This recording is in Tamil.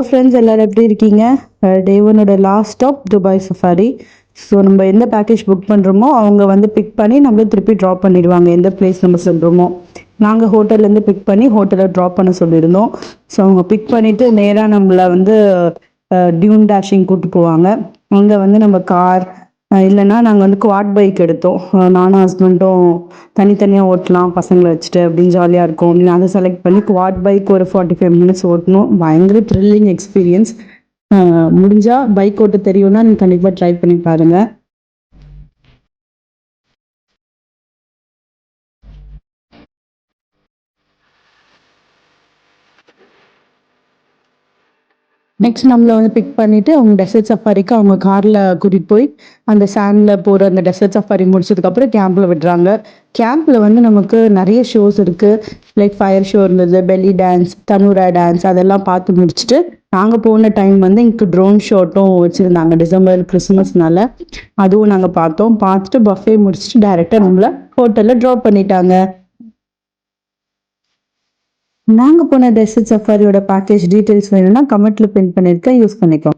ஃப்ரெண்ட்ஸ் எல்லாரும் எப்படி இருக்கீங்க? டே ஒன்னோட last stop Dubai safari. So நம்ம எந்த பேக்கேஜ் புக் பண்ணுறோமோ அவங்க வந்து பிக் பண்ணி நம்மள திருப்பி ட்ராப் பண்ணிடுவாங்க எந்த பிளேஸ் நம்ம சொல்கிறோமோ. நாங்கள் ஹோட்டல்லேருந்து பிக் பண்ணி ஹோட்டலில் ட்ராப் பண்ண சொல்லியிருந்தோம். ஸோ அவங்க பிக் பண்ணிவிட்டு நேராக நம்மளை வந்து டியூன் டேஷிங் கூப்பிட்டு போவாங்க. அங்கே வந்து நம்ம கார் இல்லைன்னா நாங்கள் வந்து குவாட் பைக் எடுத்தோம். நானும் ஹஸ்பண்டும் தனித்தனியாக ஓட்டலாம் பசங்களை வச்சுட்டு அப்படின்னு ஜாலியாக இருக்கும் அப்படின்னு அதை செலக்ட் பண்ணி குவாட் பைக் ஒரு 45 மினிட்ஸ் ஓட்டணும். பயங்கர த்ரில்லிங் எக்ஸ்பீரியன்ஸ். முடிஞ்சால் பைக் ஓட்ட தெரியும்னா நீங்கள் கண்டிப்பாக ட்ரை பண்ணி பாருங்கள். நெக்ஸ்ட் நம்மளை வந்து பிக் பண்ணிவிட்டு அவங்க டெசர்ட் சஃபாரிக்கு அவங்க காரில் கூட்டிகிட்டு போய் அந்த சாண்டில் போகிற அந்த டெசர்ட் சஃபாரி முடிச்சதுக்கப்புறம் கேம்பில் விடுறாங்க. கேம்பில் வந்து நமக்கு நிறைய ஷோஸ் இருக்குது. லைக் ஃபயர் ஷோ இருந்தது, பெல்லி டான்ஸ், தனுரா டான்ஸ் அதெல்லாம் பார்த்து முடிச்சுட்டு நாங்கள் போன டைம் வந்து இங்கே ட்ரோன் ஷோட்டும் வச்சுருந்தாங்க டிசம்பர் கிறிஸ்மஸ்னால. அதுவும் நாங்கள் பார்த்தோம். பார்த்துட்டு பஃபே முடிச்சுட்டு டைரெக்டாக நம்மளை ஹோட்டலில் ட்ராப் பண்ணிட்டாங்க. நாங்கள் போன டெசர்ட் சஃபாரியோட பேக்கேஜ் டீட்டெயில்ஸ் வேணும்னா கமெண்ட்டில் பின் பண்ணியிருக்கேன், யூஸ் பண்ணிக்கோங்க.